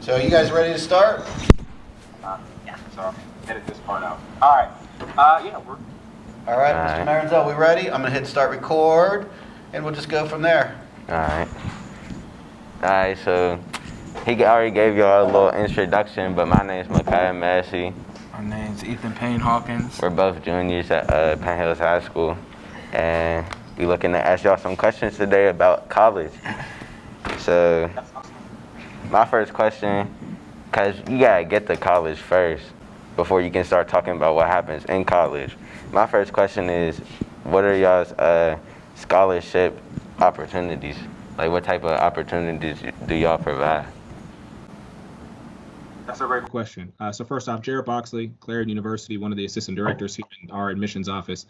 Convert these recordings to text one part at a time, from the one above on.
So you guys ready to start? Yeah. So edit this part out. All right. Yeah, we're. All right, Mr. Marenzel, we ready? I'm gonna hit start record, and we'll just go from there. All right, so he already gave y'all a little introduction, but my name's Micaiah Massey. My name's Ethan Payne Hawkins. We're both juniors at Penn Hills High School, and we're looking to ask y'all some questions today about college. So, my first question, because you gotta get to college first before you can start talking about what happens in college. My first question is, what are y'all's scholarship opportunities? Like, what type of opportunities do y'all provide? That's a great question. So first off, Jared Boxley, Clarion University, one of the assistant directors here in our admissions office.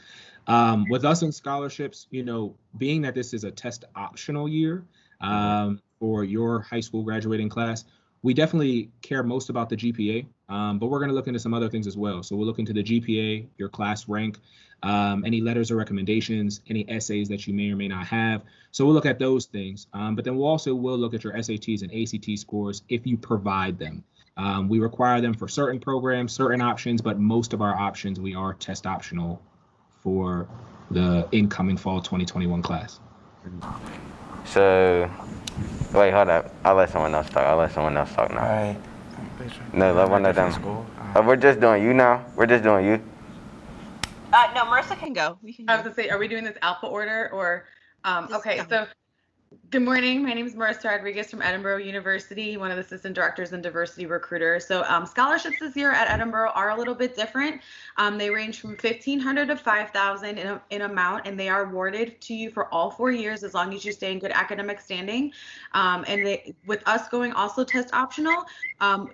With us in scholarships, being that this is a test optional year for your high school graduating class, we definitely care most about the GPA, but we're going to look into some other things as well. So we'll look into the GPA, your class rank, any letters or recommendations, any essays that you may or may not have. So we'll look at those things. But then we'll look at your SATs and ACT scores if you provide them. We require them for certain programs, certain options, but most of our options, we are test optional for the incoming fall 2021 class. So, wait, hold up. I'll let someone else talk now. All right. No, let one of them. We're just doing you now. We're just doing you. No, Marissa can go. We can. I was gonna say, are we doing this alpha order or? Okay, so good morning. My name is Marissa Rodriguez from Edinboro University, one of the assistant directors and diversity recruiters. So scholarships this year at Edinboro are a little bit different. They range from $1,500 to $5,000 in amount, and they are awarded to you for all 4 years as long as you stay in good academic standing. With us going also test optional,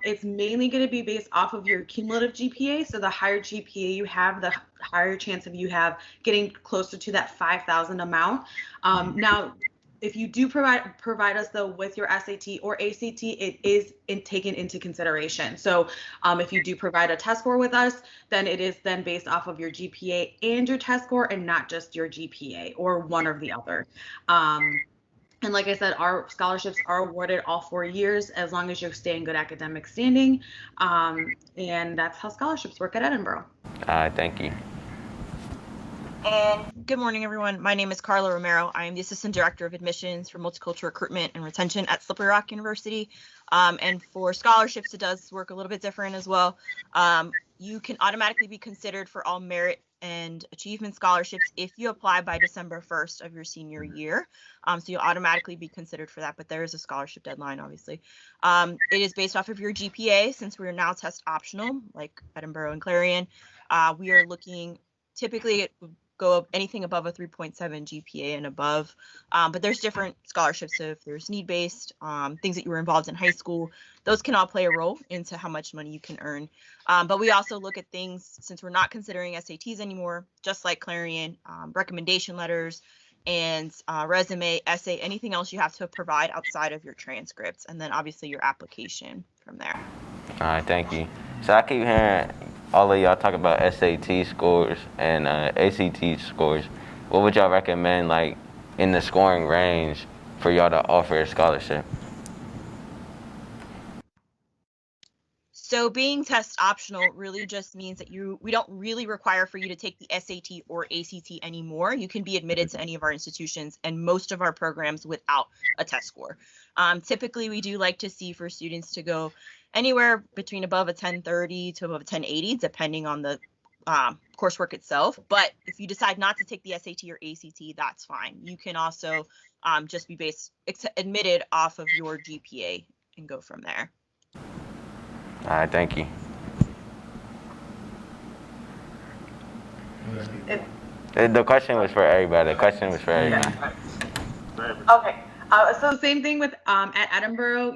it's mainly going to be based off of your cumulative GPA. So the higher GPA you have, the higher chance of you have getting closer to that 5,000 amount. Now, if you do provide us though with your SAT or ACT, it is taken into consideration. So if you do provide a test score with us, then it is then based off of your GPA and your test score and not just your GPA or one or the other. And like I said, our scholarships are awarded all 4 years as long as you stay in good academic standing. And that's how scholarships work at Edinboro. Thank you. And good morning, everyone. My name is Carla Romero. I am the Assistant Director of Admissions for Multicultural Recruitment and Retention at Slippery Rock University. And for scholarships, it does work a little bit different as well. You can automatically be considered for all merit and achievement scholarships if you apply by December 1st of your senior year. So you'll automatically be considered for that, but there is a scholarship deadline, obviously. It is based off of your GPA, since we are now test optional, like Edinboro and Clarion. We are looking, typically it would go up anything above a 3.7 GPA and above. But there's different scholarships. So if there's need-based, things that you were involved in high school, those can all play a role into how much money you can earn. But we also look at things, since we're not considering SATs anymore, just like Clarion, recommendation letters and resume, essay, anything else you have to provide outside of your transcripts, and then obviously your application from there. All right, thank you. So I keep hearing all of y'all talk about SAT scores and ACT scores. What would y'all recommend, like, in the scoring range for y'all to offer a scholarship? So being test optional really just means that we don't really require for you to take the SAT or ACT anymore. You can be admitted to any of our institutions and most of our programs without a test score. Typically, we do like to see for students to go anywhere between above a 1030 to above a 1080, depending on the coursework itself. But if you decide not to take the SAT or ACT, that's fine. You can also just be admitted off of your GPA and go from there. All right, thank you. The question was for everybody. Okay. So same thing with at Edinboro,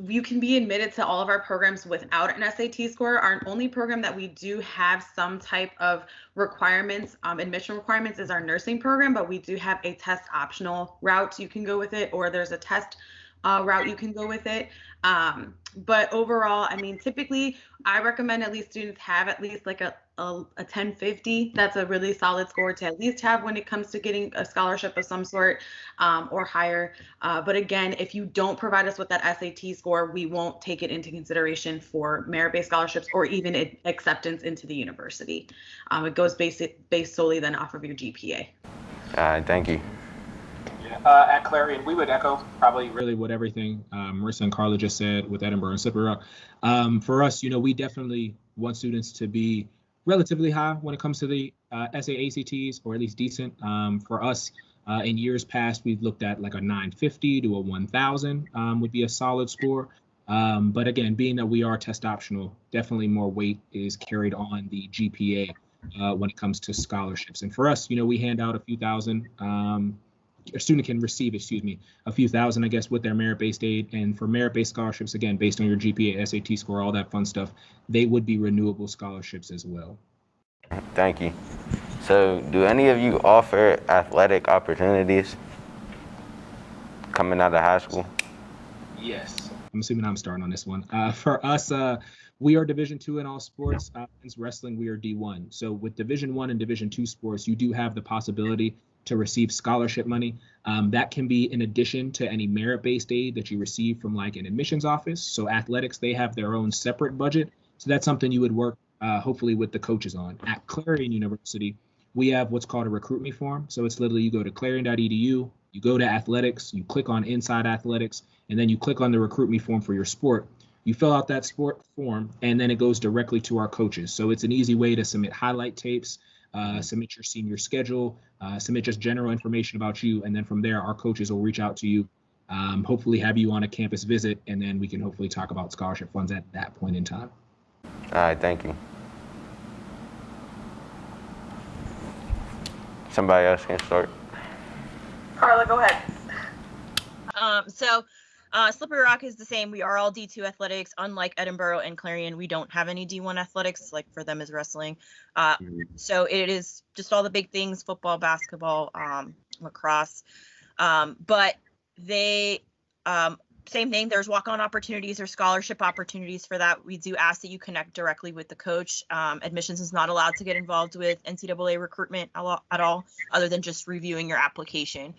you can be admitted to all of our programs without an SAT score. Our only program that we do have some type of requirements, admission requirements, is our nursing program, but we do have a test optional route. You can go with it, or there's a test route you can go with it. But overall, I mean, typically I recommend at least students have at least like a 1050. That's a really solid score to at least have when it comes to getting a scholarship of some sort, or higher. But again, if you don't provide us with that SAT score, we won't take it into consideration for merit-based scholarships or even acceptance into the university. It goes based solely then off of your GPA. Thank you. At Clarion, we would echo probably really what everything Marissa and Carla just said with Edinboro and Slippery Rock. For us, we definitely want students to be relatively high when it comes to the SAACTs, or at least decent. For us, in years past, we've looked at like a 950 to a 1000 would be a solid score. But again, being that we are test optional, definitely more weight is carried on the GPA when it comes to scholarships. And for us, we hand out a few thousand. A student can receive, a few thousand, I guess, with their merit-based aid. And for merit-based scholarships, again, based on your GPA, SAT score, all that fun stuff, they would be renewable scholarships as well. Thank you. So, do any of you offer athletic opportunities coming out of high school? Yes. I'm assuming I'm starting on this one. For us, we are Division II in all sports. Men's wrestling, we are D1. So with Division I and Division II sports, you do have the possibility to receive scholarship money. That can be in addition to any merit-based aid that you receive from like an admissions office. So athletics, they have their own separate budget. So that's something you would work hopefully with the coaches on. At Clarion University, we have what's called a recruit me form. So it's literally you go to clarion.edu, you go to athletics, you click on inside athletics, and then you click on the recruit me form for your sport. You fill out that sport form, and then it goes directly to our coaches. So it's an easy way to submit highlight tapes, submit your senior schedule, submit just general information about you, and then from there, our coaches will reach out to you, hopefully have you on a campus visit, and then we can hopefully talk about scholarship funds at that point in time. All right, thank you. Somebody else can start. Carla, go ahead. Slippery Rock is the same. We are all D2 athletics. Unlike Edinboro and Clarion, we don't have any D1 athletics, like for them is wrestling. So it is just all the big things, football, basketball, lacrosse. But they, same thing, there's walk-on opportunities or scholarship opportunities for that. We do ask that you connect directly with the coach. Admissions is not allowed to get involved with NCAA recruitment at all, other than just reviewing your application.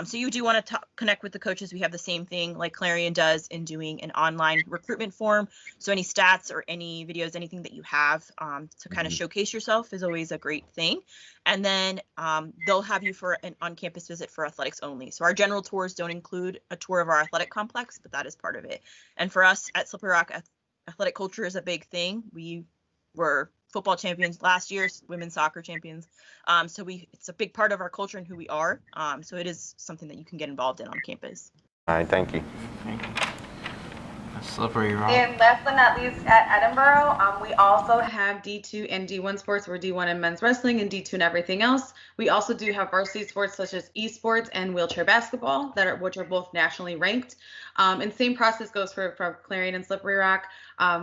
So you do want to connect with the coaches. We have the same thing like Clarion does in doing an online recruitment form. So any stats or any videos, anything that you have to kind of showcase yourself is always a great thing. And then they'll have you for an on-campus visit for athletics only. So our general tours don't include a tour of our athletic complex, but that is part of it. And for us at Slippery Rock, athletic culture is a big thing. We were football champions last year, women's soccer champions. So it's a big part of our culture and who we are. So it is something that you can get involved in on campus. All right, thank you. Thank you. Slippery Rock. And last but not least, at Edinboro, we also have D2 and D1 sports. We're D1 in men's wrestling and D2 in everything else. We also do have varsity sports such as esports and wheelchair basketball, which are both nationally ranked. And same process goes for Clarion and Slippery Rock.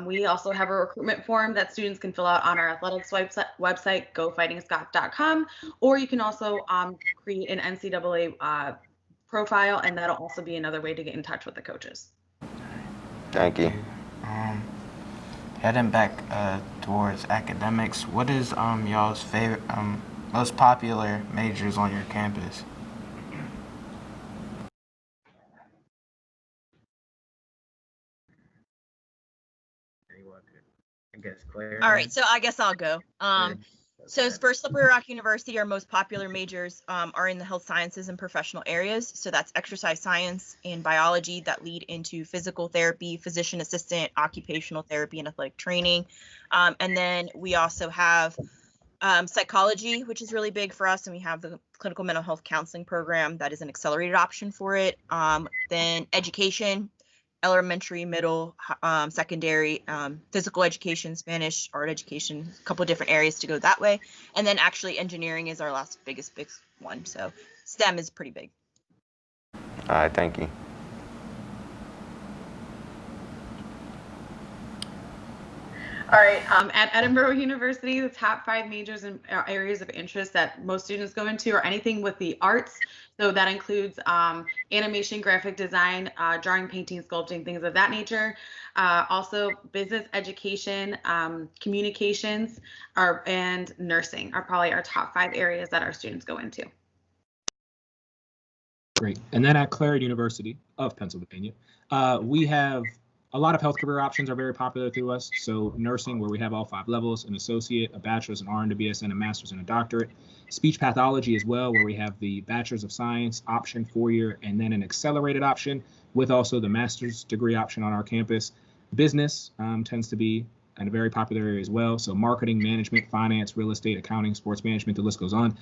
We also have a recruitment form that students can fill out on our athletics website, gofightingscot.com, or you can also create an NCAA profile, and that'll also be another way to get in touch with the coaches. Thank you. Heading back towards academics, what is y'all's favorite, most popular majors on your campus? I guess Claire. All right, so I guess I'll go. So for Slippery Rock University, our most popular majors are in the health sciences and professional areas. So that's exercise science and biology that lead into physical therapy, physician assistant, occupational therapy, and athletic training. And then we also have psychology, which is really big for us. And we have the clinical mental health counseling program that is an accelerated option for it. Then education, elementary, middle, secondary, physical education, Spanish, art education, a couple of different areas to go that way. And then actually engineering is our last biggest one. So STEM is pretty big. All right, thank you. All right. At Edinboro University, the top 5 majors and areas of interest that most students go into are anything with the arts. So that includes animation, graphic design, drawing, painting, sculpting, things of that nature. Also, business education, communications, and nursing are probably our top 5 areas that our students go into. Great. And then at Clarion University of Pennsylvania, we have a lot of health career options are very popular through us. So nursing, where we have all 5 levels, an associate, a bachelor's, an RN to BSN, a master's, and a doctorate. Speech pathology as well, where we have the bachelor's of science option 4-year, and then an accelerated option with also the master's degree option on our campus. Business tends to be a very popular area as well. So marketing, management, finance, real estate, accounting, sports management, the list goes on.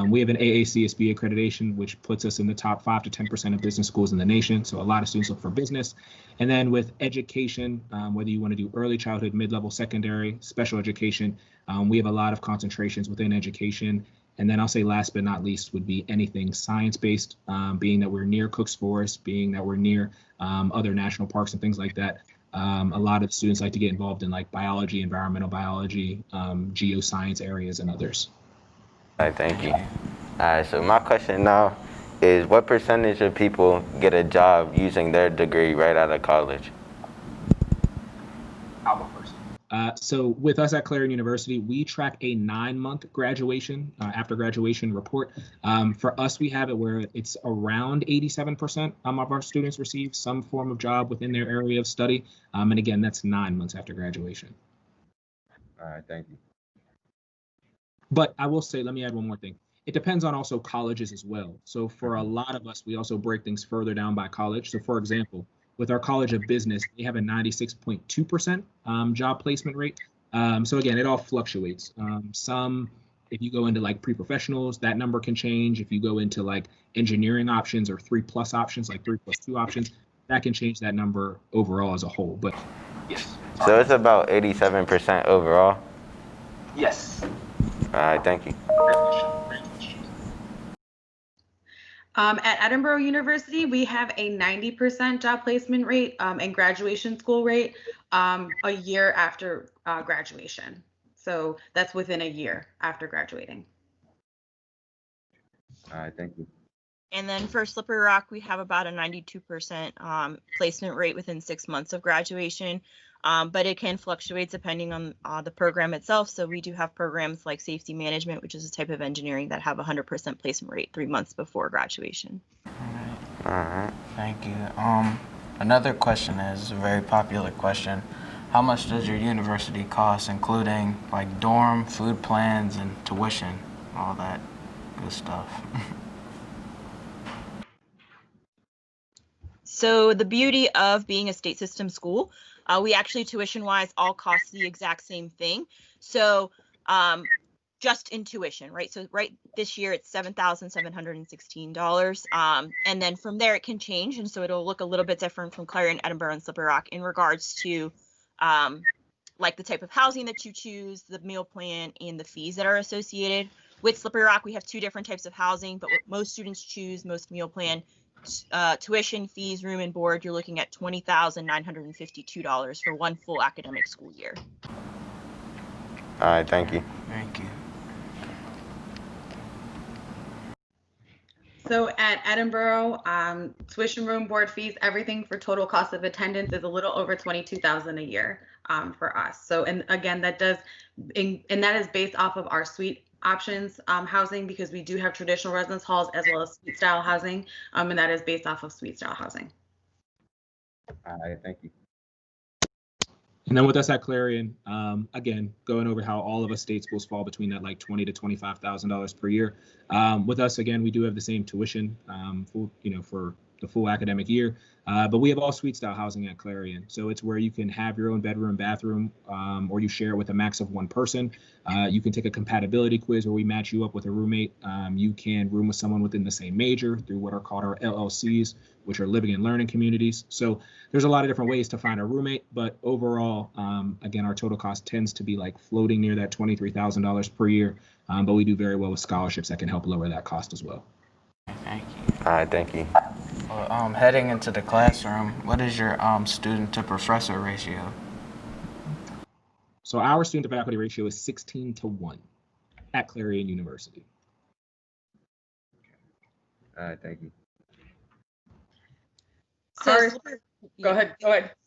We have an AACSB accreditation, which puts us in the top 5 to 10% of business schools in the nation. So a lot of students look for business. And then with education, whether you want to do early childhood, mid-level, secondary, special education, we have a lot of concentrations within education. And then I'll say last but not least would be anything science-based, being that we're near Cook's Forest, being that we're near other national parks and things like that. A lot of students like to get involved in like biology, environmental biology, geoscience areas, and others. All right, thank you. All right, so my question now is, what percentage of people get a job using their degree right out of college? I'll go first. So with us at Clarion University, we track a 9-month graduation, after graduation report. For us, we have it where it's around 87% of our students receive some form of job within their area of study. And again, that's 9 months after graduation. All right, thank you. But I will say, let me add one more thing. It depends on also colleges as well. So for a lot of us, we also break things further down by college. So for example, with our College of Business, they have a 96.2% job placement rate. So again, it all fluctuates. Some, if you go into like pre-professionals, that number can change. If you go into like engineering options or 3+ options, like 3+2 options, that can change that number overall as a whole. But yes. So it's about 87% overall? Yes. All right, thank you. At Edinboro University, we have a 90% job placement rate and graduation school rate a year after graduation. So that's within a year after graduating. All right, thank you. And then for Slippery Rock, we have about a 92% placement rate within 6 months of graduation. But it can fluctuate depending on the program itself. So we do have programs like safety management, which is a type of engineering that have 100% placement rate 3 months before graduation. All right. Thank you. Another question is a very popular question. How much does your university cost, including like dorm, food plans, and tuition, all that good stuff? So the beauty of being a state system school, we actually tuition-wise all cost the exact same thing. So just in tuition, right? So right this year it's $7,716. And then from there it can change. And so it'll look a little bit different from Clarion, Edinboro, and Slippery Rock in regards to like the type of housing that you choose, the meal plan, and the fees that are associated. With Slippery Rock, we have 2 different types of housing, but what most students choose, most meal plan, tuition, fees, room and board, you're looking at $20,952 for 1 full academic school year. All right, thank you. Thank you. So at Edinboro, tuition, room, board, fees, everything for total cost of attendance is a little over $22,000 a year for us. So, and again, that is based off of our suite options housing, because we do have traditional residence halls as well as suite style housing, and that is based off of suite style housing. All right, thank you. And then with us at Clarion, again, going over how all of us state schools fall between that like $20,000 to $25,000 per year. With us, again, we do have the same tuition for the full academic year, but we have all suite style housing at Clarion. So it's where you can have your own bedroom, bathroom, or you share it with a max of 1 person. You can take a compatibility quiz where we match you up with a roommate. You can room with someone within the same major through what are called our LLCs, which are living and learning communities. So there's a lot of different ways to find a roommate, but overall, again, our total cost tends to be like floating near that $23,000 per year. But we do very well with scholarships that can help lower that cost as well. Thank you. All right, thank you. Well, heading into the classroom, what is your student to professor ratio? So our student to faculty ratio is 16-1 at Clarion University. All right, thank you. So Go ahead.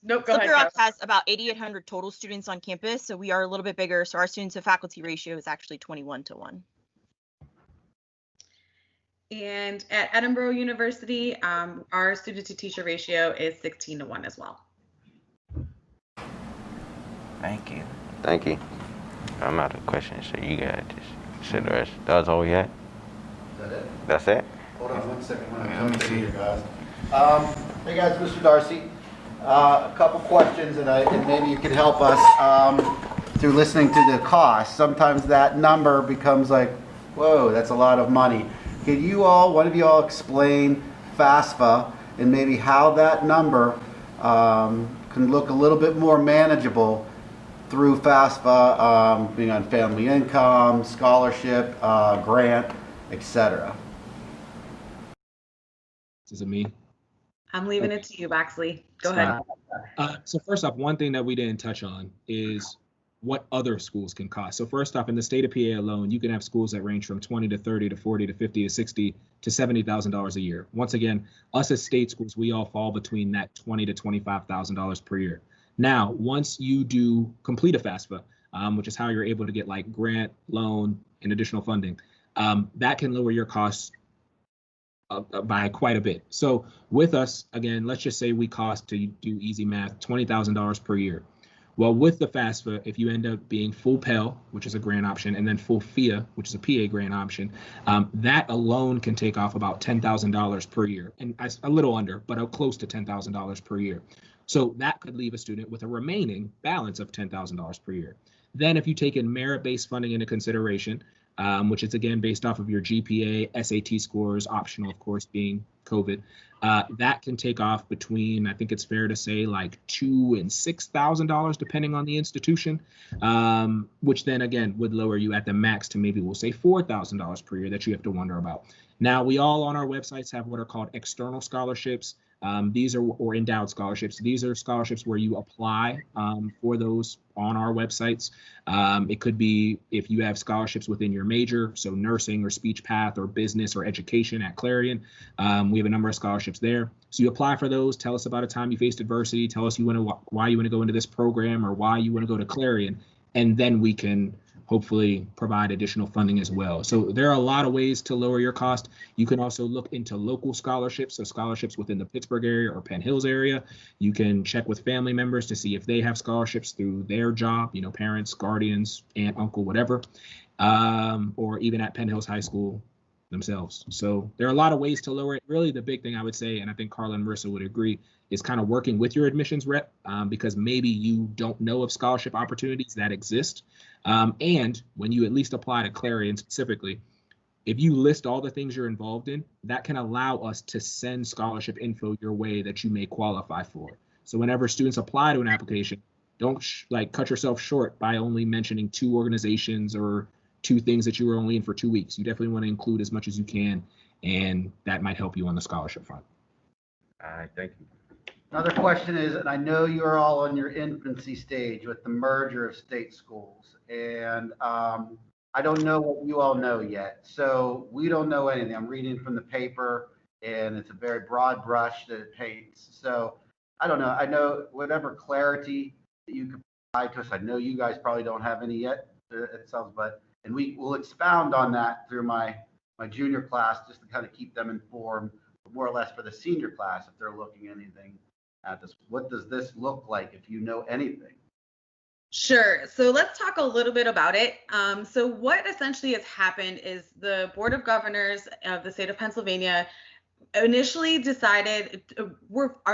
Nope, go Slippery ahead. Rock has about 8,800 total students on campus, so we are a little bit bigger. So our student to faculty ratio is actually 21-1. And at Edinboro University, our student to teacher ratio is 16-1 as well. Thank you. Thank you. I'm out of questions, so you guys just say the rest. That was all we had? Is that it? That's it? Hold on one second. Let me see. Here, guys. Hey guys, Mr. Darcy. A couple questions, and maybe you can help us through listening to the cost. Sometimes that number becomes like, whoa, that's a lot of money. Could you all, one of you all, explain FAFSA and maybe how that number can look a little bit more manageable through FAFSA, being on family income, scholarship, grant, etc. Is it me? I'm leaving it to you, Baxley. Go ahead. So first off, one thing that we didn't touch on is what other schools can cost. So first off, in the state of PA alone, you can have schools that range from 20 to 30 to 40 to 50 to 60 to $70,000 a year. Once again, us as state schools, we all fall between that $20,000 to $25,000 per year. Now, once you do complete a FAFSA, which is how you're able to get like grant, loan, and additional funding, that can lower your costs by quite a bit. So with us, again, let's just say we cost, to do easy math, $20,000 per year. Well, with the FAFSA, if you end up being full Pell, which is a grant option, and then full FIA, which is a PA grant option, that alone can take off about $10,000 per year, and a little under, but close to $10,000 per year. So that could leave a student with a remaining balance of $10,000 per year. Then if you take in merit-based funding into consideration, which is again based off of your GPA, SAT scores, optional of course being COVID, that can take off between, I think it's fair to say, like $2,000 and $6,000 depending on the institution, which then again would lower you at the max to maybe we'll say $4,000 per year that you have to wonder about. Now, we all on our websites have what are called external scholarships. These are, or endowed scholarships. These are scholarships where you apply for those on our websites. It could be if you have scholarships within your major, so nursing or speech path or business or education at Clarion. We have a number of scholarships there. So you apply for those, tell us about a time you faced adversity, tell us why you want to go into this program or why you want to go to Clarion, and then we can hopefully provide additional funding as well. So there are a lot of ways to lower your cost. You can also look into local scholarships, so scholarships within the Pittsburgh area or Penn Hills area. You can check with family members to see if they have scholarships through their job, parents, guardians, aunt, uncle, whatever, or even at Penn Hills High School themselves. So there are a lot of ways to lower it. Really, the big thing I would say, and I think Carla and Marissa would agree, is kind of working with your admissions rep, because maybe you don't know of scholarship opportunities that exist. And when you at least apply to Clarion specifically, if you list all the things you're involved in, that can allow us to send scholarship info your way that you may qualify for. So whenever students apply to an application, don't cut yourself short by only mentioning 2 organizations or 2 things that you were only in for 2 weeks. You definitely want to include as much as you can, and that might help you on the scholarship front. All right, thank you. Another question is, and I know you're all in your infancy stage with the merger of state schools, and I don't know what you all know yet. So we don't know anything. I'm reading from the paper, and it's a very broad brush that it paints. So I don't know. I know whatever clarity that you could provide to us. I know you guys probably don't have any yet, it sounds, and we will expound on that through my junior class just to kind of keep them informed, more or less for the senior class if they're looking at anything at this. What does this look like if you know anything? Sure. So let's talk a little bit about it. So what essentially has happened is the Board of Governors of the state of Pennsylvania initially decided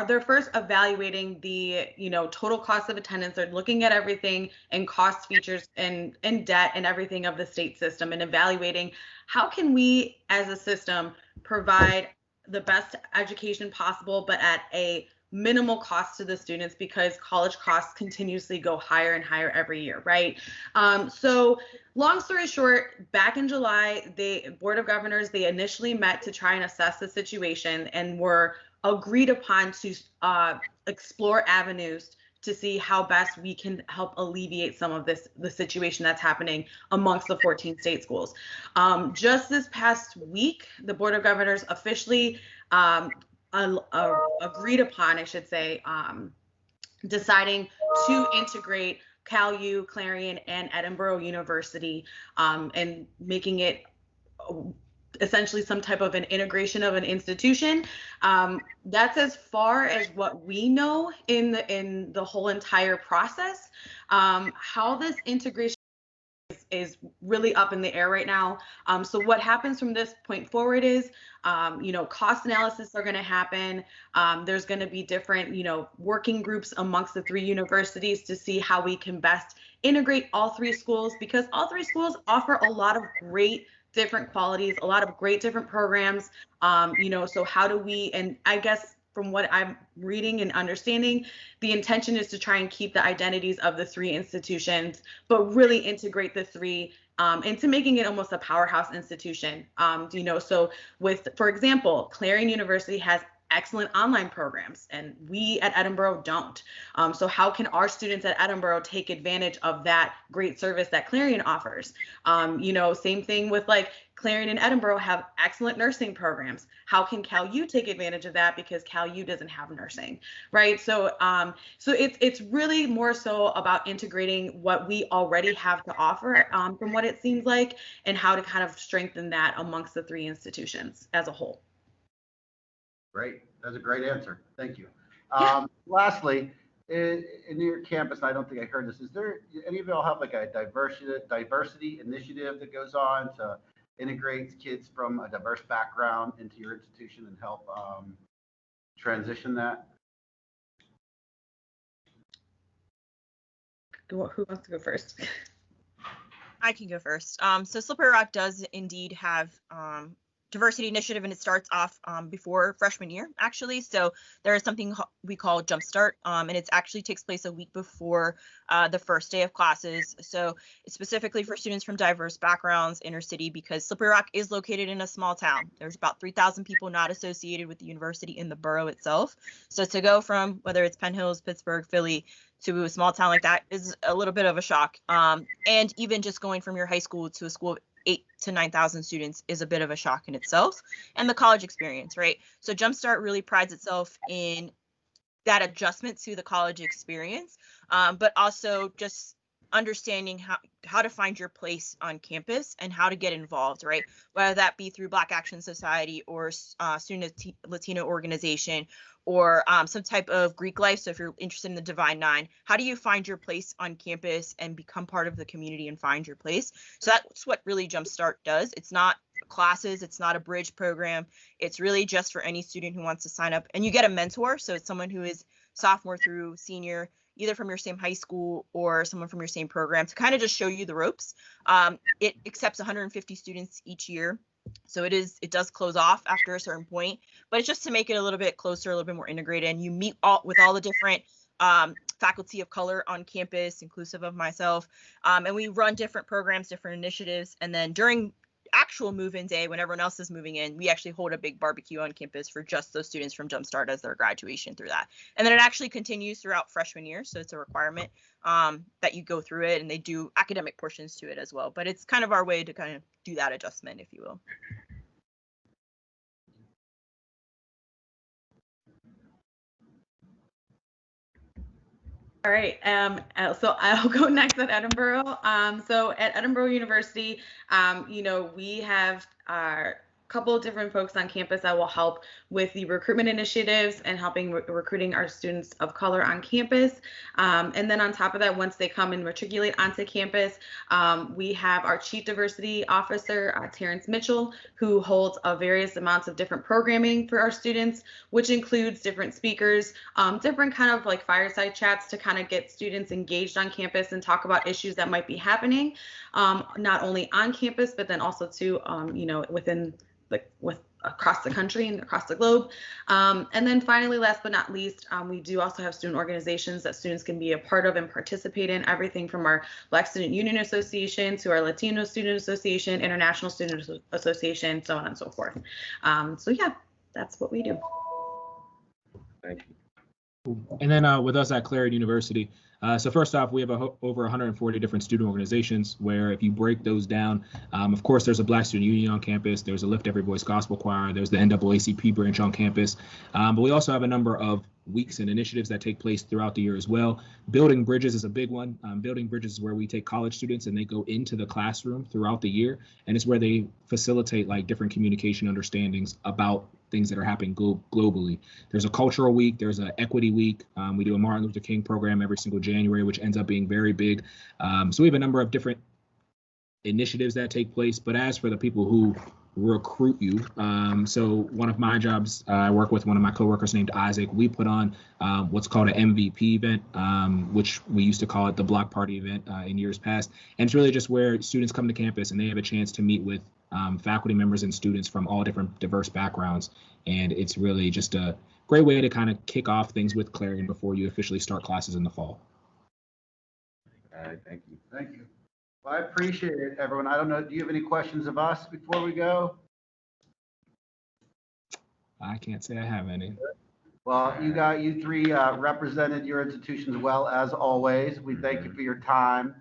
they're first evaluating the total cost of attendance. They're looking at everything and cost features and debt and everything of the state system and evaluating how can we as a system provide the best education possible, but at a minimal cost to the students, because college costs continuously go higher and higher every year, right? So long story short, back in July, the Board of Governors, they initially met to try and assess the situation and were agreed upon to explore avenues to see how best we can help alleviate some of the situation that's happening amongst the 14 state schools. Just this past week, the Board of Governors officially agreed upon, I should say, deciding to integrate CalU, Clarion, and Edinboro University, and making it essentially some type of an integration of an institution. That's as far as what we know in the whole entire process. How this integration is really up in the air right now. So what happens from this point forward is, cost analysis are going to happen. There's going to be different, working groups amongst the three universities to see how we can best integrate all three schools, because all three schools offer a lot of great different qualities, a lot of great different programs. So how do we, and I guess from what I'm reading and understanding, the intention is to try and keep the identities of the three institutions, but really integrate the three into making it almost a powerhouse institution. So with, for example, Clarion University has excellent online programs, and we at Edinboro don't. So how can our students at Edinboro take advantage of that great service that Clarion offers? Same thing with like Clarion and Edinboro have excellent nursing programs. How can CalU take advantage of that, because CalU doesn't have nursing, right? So it's really more so about integrating what we already have to offer, from what it seems like, and how to kind of strengthen that amongst the three institutions as a whole. Great. That's a great answer. Thank you. Yeah. Lastly, in your campus, and I don't think I heard this, is there any of y'all have like a diversity initiative that goes on to integrate kids from a diverse background into your institution and help transition that? Who wants to go first? I can go first. So Slippery Rock does indeed have diversity initiative, and it starts off before freshman year, actually. So there is something we call Jumpstart, and it actually takes place a week before the first day of classes. So it's specifically for students from diverse backgrounds, inner city, because Slippery Rock is located in a small town. There's about 3,000 people not associated with the university in the borough itself. So to go from whether it's Penn Hills, Pittsburgh, Philly, to a small town like that is a little bit of a shock. And even just going from your high school to a school of 8,000 to 9,000 students is a bit of a shock in itself, and the college experience, right? So Jumpstart really prides itself in that adjustment to the college experience, but also just understanding how to find your place on campus and how to get involved, right? Whether that be through Black Action Society or Student Latino organization, or some type of Greek life. So if you're interested in the Divine Nine, how do you find your place on campus and become part of the community and find your place? So that's what really Jumpstart does. It's not classes, it's not a bridge program. It's really just for any student who wants to sign up, and you get a mentor. So it's someone who is sophomore through senior, either from your same high school or someone from your same program, to kind of just show you the ropes. It accepts 150 students each year. So it does close off after a certain point, but it's just to make it a little bit closer, a little bit more integrated. And you meet with all the different faculty of color on campus, inclusive of myself. And we run different programs, different initiatives. And then during actual move-in day, when everyone else is moving in, we actually hold a big barbecue on campus for just those students from Jumpstart as their graduation through that. And then it actually continues throughout freshman year. So it's a requirement that you go through it, and they do academic portions to it as well. But it's kind of our way to kind of do that adjustment, if you will. All right, so I'll go next at Edinboro. So at Edinboro University, we have a couple of different folks on campus that will help with the recruitment initiatives and helping recruiting our students of color on campus. And then on top of that, once they come and matriculate onto campus, we have our Chief Diversity Officer, Terrence Mitchell, who holds various amounts of different programming for our students, which includes different speakers, different kind of like fireside chats to kind of get students engaged on campus and talk about issues that might be happening, not only on campus, but then also too, within across the country and across the globe. And then finally, last but not least, we do also have student organizations that students can be a part of and participate in, everything from our Black Student Union Association to our Latino Student Association, International Student Association, so on and so forth. So yeah, that's what we do. And then with us at Clarion University, so first off, we have over 140 different student organizations where if you break those down, of course, there's a Black Student Union on campus, there's a Lift Every Voice Gospel Choir, there's the NAACP branch on campus, but we also have a number of weeks and initiatives that take place throughout the year as well. Building Bridges is a big one. Building Bridges is where we take college students and they go into the classroom throughout the year, and it's where they facilitate like different communication understandings about things that are happening globally. There's a cultural week, there's an equity week. We do a Martin Luther King program every single January, which ends up being very big. So we have a number of different initiatives that take place. But as for the people who recruit you, so one of my jobs, I work with one of my coworkers named Isaac. We put on what's called an MVP event, which we used to call it the block party event in years past. And it's really just where students come to campus and they have a chance to meet with faculty members and students from all different diverse backgrounds. And it's really just a great way to kind of kick off things with Clarion before you officially start classes in the fall. All right, thank you. Thank you. Well, I appreciate it, everyone. I don't know, do you have any questions of us before we go? I can't say I have any. Well, you three represented your institutions well, as always. We thank you for your time.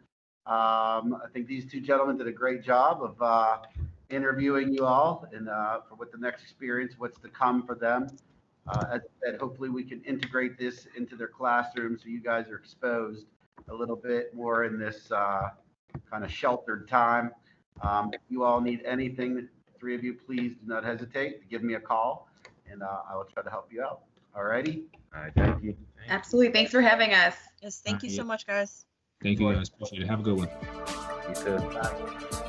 I think these two gentlemen did a great job of interviewing you all and for what the next experience, what's to come for them. As I said, hopefully we can integrate this into their classroom so you guys are exposed a little bit more in this kind of sheltered time. If you all need anything, the three of you, please do not hesitate to give me a call and I will try to help you out. All righty? All right, thank you. Absolutely. Thanks for having us. Yes, thank you so much, guys. Thank you guys. Appreciate it. Have a good one. You too. Bye.